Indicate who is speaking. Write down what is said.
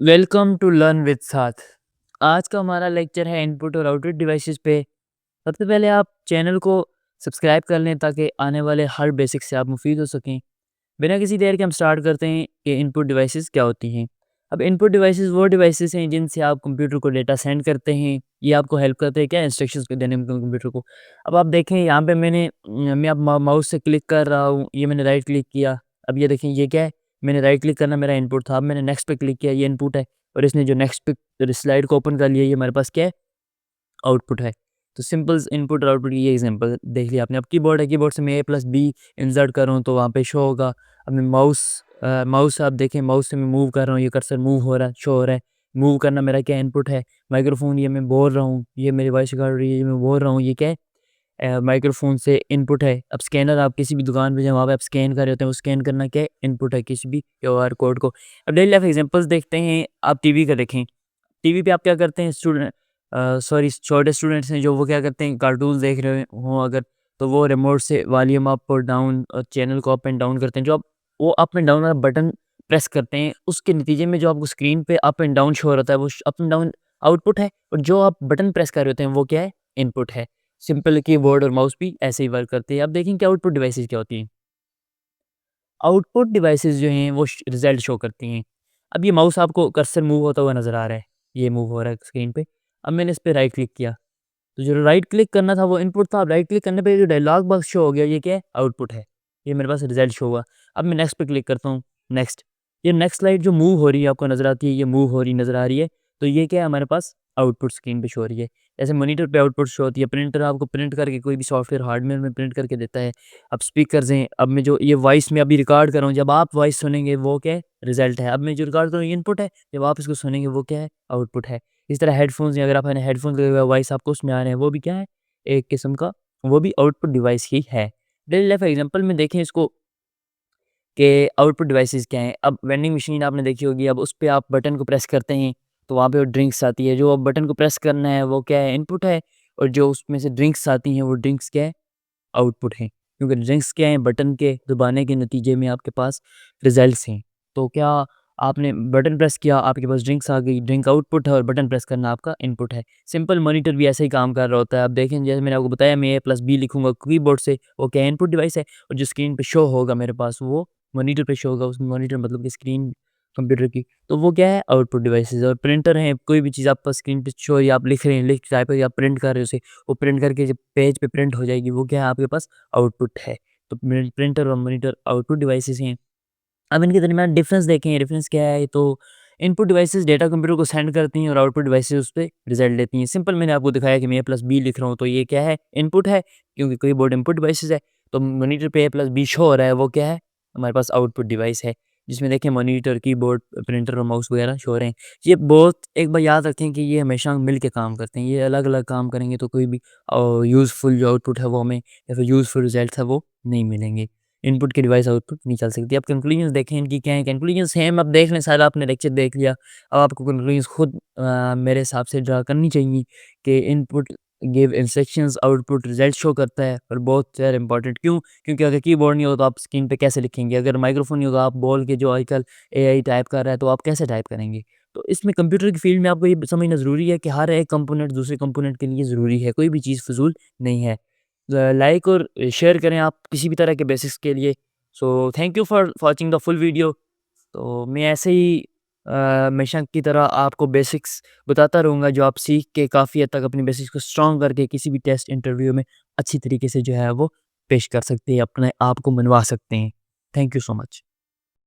Speaker 1: Welcome to learn with साथ। आज का हमारा लेक्चर है इनपुट और आउटपुट डिवाइसेस पे। सबसे पहले आप चैनल को सब्सक्राइब कर लें ताकि आने वाले हर बेसिक से आप मुफीद हो सकें। बिना किसी देर के हम स्टार्ट करते हैं कि इनपुट डिवाइसेस क्या होती हैं। अब इनपुट डिवाइसेस वो डिवाइसेस हैं जिनसे आप कंप्यूटर को डेटा सेंड करते हैं। ये आपको हेल्प करते हैं क्या इंस्ट्रक्शंस को देने में कंप्यूटर को। अब आप देखें यहाँ पे मैं अब माउस से क्लिक कर रहा हूँ, ये मैंने राइट क्लिक किया। अब ये देखें ये क्या है, मैंने राइट क्लिक करना मेरा इनपुट था। अब मैंने नेक्स्ट पे क्लिक किया, ये इनपुट है। और इसने जो नेक्स्ट पे स्लाइड को ओपन कर लिया, ये हमारे पास क्या है, आउटपुट है। तो सिंपल इनपुट और आउटपुट की ये एग्जांपल देख लिया आपने। अब कीबोर्ड है, कीबोर्ड से मैं ए प्लस बी इंसर्ट करूँ तो वहाँ पे शो होगा। अब मैं माउस आप देखें, माउस से मैं मूव कर रहा हूँ, ये कर्सर मूव हो रहा है, शो हो रहा है। मूव करना मेरा क्या इनपुट है। माइक्रोफोन, ये मैं बोल रहा हूँ, ये मेरी वॉइस रिकॉर्ड हो रही है, ये मैं बोल रहा हूँ, ये क्या है, माइक्रोफोन से इनपुट है। अब स्कैनर, आप किसी भी दुकान पे जाएँ, वहाँ पे आप स्कैन कर रहे होते हैं, वो स्कैन करना क्या है, इनपुट है किसी भी क्यूआर कोड को। अब डेली लाइफ एग्जांपल्स देखते हैं। आप टीवी का देखें, टीवी पे आप क्या करते हैं, छोटे स्टूडेंट्स हैं जो, वो क्या करते हैं, कार्टून्स देख रहे हों अगर, तो वो रिमोट से वॉल्यूम अप और डाउन और चैनल को अप एंड डाउन करते हैं। जो आप वो अप एंड डाउन वाला बटन प्रेस करते हैं, उसके नतीजे में जो आपको स्क्रीन पे अप एंड डाउन शो हो रहा है, वो अप एंड डाउन आउटपुट है। और जो आप बटन प्रेस कर रहे होते हैं, वो क्या है, इनपुट है। सिंपल कीबोर्ड और माउस भी ऐसे ही वर्क करते हैं। अब देखें कि आउटपुट डिवाइसेस क्या होती हैं। आउटपुट डिवाइसेस जो हैं वो रिजल्ट शो करती हैं। अब ये माउस आपको कर्सर मूव होता हुआ नज़र आ रहा है, ये मूव हो रहा है स्क्रीन पे। अब मैंने इस पे राइट क्लिक किया, तो जो राइट क्लिक करना था वो इनपुट था। अब राइट क्लिक करने पे जो डायलॉग बॉक्स शो हो गया, ये क्या है, आउटपुट है। ये मेरे पास रिजल्ट शो हुआ। अब मैं नेक्स्ट पे क्लिक करता हूँ, नेक्स्ट। ये नेक्स्ट स्लाइड जो मूव हो रही है आपको नज़र आती है, ये मूव हो रही नज़र आ रही है। तो ये क्या है, हमारे पास आउटपुट स्क्रीन पे शो हो रही है। जैसे मॉनिटर पे आउटपुट शो होती है, प्रिंटर आपको प्रिंट करके कोई भी सॉफ्टवेयर हार्डवेयर में प्रिंट करके देता है। अब स्पीकर्स हैं, अब मैं जो ये वॉइस में अभी रिकॉर्ड कर रहा हूँ, जब आप वॉइस सुनेंगे वो क्या है, रिजल्ट है। अब मैं जो रिकॉर्ड कर रहा हूँ, ये इनपुट है। जब आप इसको सुनेंगे वो क्या है, आउटपुट है। इस तरह हेडफ़ोन्स हैं, अगर आपने हेडफ़ोन्स लगे हुए वॉइस आपको उसमें आ रहे हैं, वो भी क्या है, एक किस्म का वो भी आउटपुट डिवाइस ही है। डेली लाइफ एग्ज़ाम्पल में देखें इसको कि आउटपुट डिवाइसेज़ क्या हैं। अब वेंडिंग मशीन आपने देखी होगी, अब उस पे आप बटन को प्रेस करते हैं, तो वहाँ पे वो ड्रिंक्स आती है। जो अब बटन को प्रेस करना है वो क्या है, इनपुट है। और जो उसमें से ड्रिंक्स आती हैं, वो ड्रिंक्स क्या है, आउटपुट हैं। क्योंकि ड्रिंक्स क्या हैं, बटन के दबाने के नतीजे में आपके पास रिज़ल्ट्स हैं। तो क्या आपने बटन प्रेस किया, आपके पास ड्रिंक्स आ गई, ड्रिंक आउटपुट है और बटन प्रेस करना आपका इनपुट है। सिंपल मॉनिटर भी ऐसे ही काम कर रहा होता है। आप देखें, जैसे मैंने आपको बताया, मैं ए प्लस बी लिखूँगा कीबोर्ड से, वो क्या है, इनपुट डिवाइस है। और जो स्क्रीन पे शो होगा मेरे पास, वो मॉनिटर पे शो होगा। उस मॉनिटर मतलब कि स्क्रीन कंप्यूटर की, तो वो क्या है, आउटपुट डिवाइसेज़। और प्रिंटर है, कोई भी चीज़ आपका स्क्रीन पे शो हो रही है, आप लिख रहे हैं, लिख टाइप या प्रिंट कर रहे हो उसे, वो प्रिंट करके जब पेज पे प्रिंट हो जाएगी, वो क्या है, आपके पास आउटपुट है। तो प्रिंटर और मॉनिटर आउटपुट डिवाइसेज़ हैं। अब इनके दरमियान डिफरेंस देखें, डिफरेंस क्या है, तो इनपुट डिवाइसेज़ डेटा कंप्यूटर को सेंड करती हैं और आउटपुट डिवाइसेज़ उस पे रिज़ल्ट देती हैं। सिंपल मैंने आपको दिखाया कि मैं ए प्लस बी लिख रहा हूँ, तो ये क्या है, इनपुट है, क्योंकि कीबोर्ड इनपुट डिवाइसेज़ है। तो मॉनिटर पे ए प्लस बी शो हो रहा है, वो क्या है, हमारे पास आउटपुट डिवाइस है, जिसमें देखें मॉनिटर, कीबोर्ड, प्रिंटर और माउस वगैरह शो हो रहे हैं। ये बहुत एक बार याद रखें कि ये हमेशा मिल के काम करते हैं। ये अलग-अलग काम करेंगे तो कोई भी यूज़फुल जो आउटपुट है वो हमें, या फिर यूज़फुल रिज़ल्ट्स है वो नहीं मिलेंगे। इनपुट की डिवाइस आउटपुट नहीं चल सकती। अब कंक्लूजन्स देखें इनकी क्या है। कंक्लूजन्स सेम अब देख लें, सारा आपने लेक्चर देख लिया। अब आपको कंक्लूजन्स खुद मेरे हिसाब से ड्रा करनी चाहिए कि input give instructions, output result show करता है। और बहुत ज़्यादा इंपॉर्टेंट क्यों? क्योंकि अगर कीबोर्ड नहीं हो तो आप स्क्रीन पे कैसे लिखेंगे? अगर माइक्रोफ़ोन नहीं होगा, आप बोल के जो आजकल एआई टाइप कर रहा है, तो आप कैसे टाइप करेंगे? तो इसमें कंप्यूटर की फ़ील्ड में आपको ये समझना ज़रूरी है कि हर एक कंपोनेंट दूसरे कंपोनेंट के लिए ज़रूरी है। कोई भी चीज़ फ़िज़ूल नहीं है। लाइक और शेयर करें आप किसी भी तरह के बेसिक्स के लिए। So thank you for watching the full video. तो मैं ऐसे ही हमेशा की तरह आपको बेसिक्स बताता रहूँगा, जो आप सीख के काफ़ी हद तक अपनी बेसिक्स को स्ट्रॉन्ग करके किसी भी टेस्ट इंटरव्यू में अच्छी तरीके से जो है वो पेश कर सकते हैं, अपने आप को मनवा सकते हैं। Thank you so much.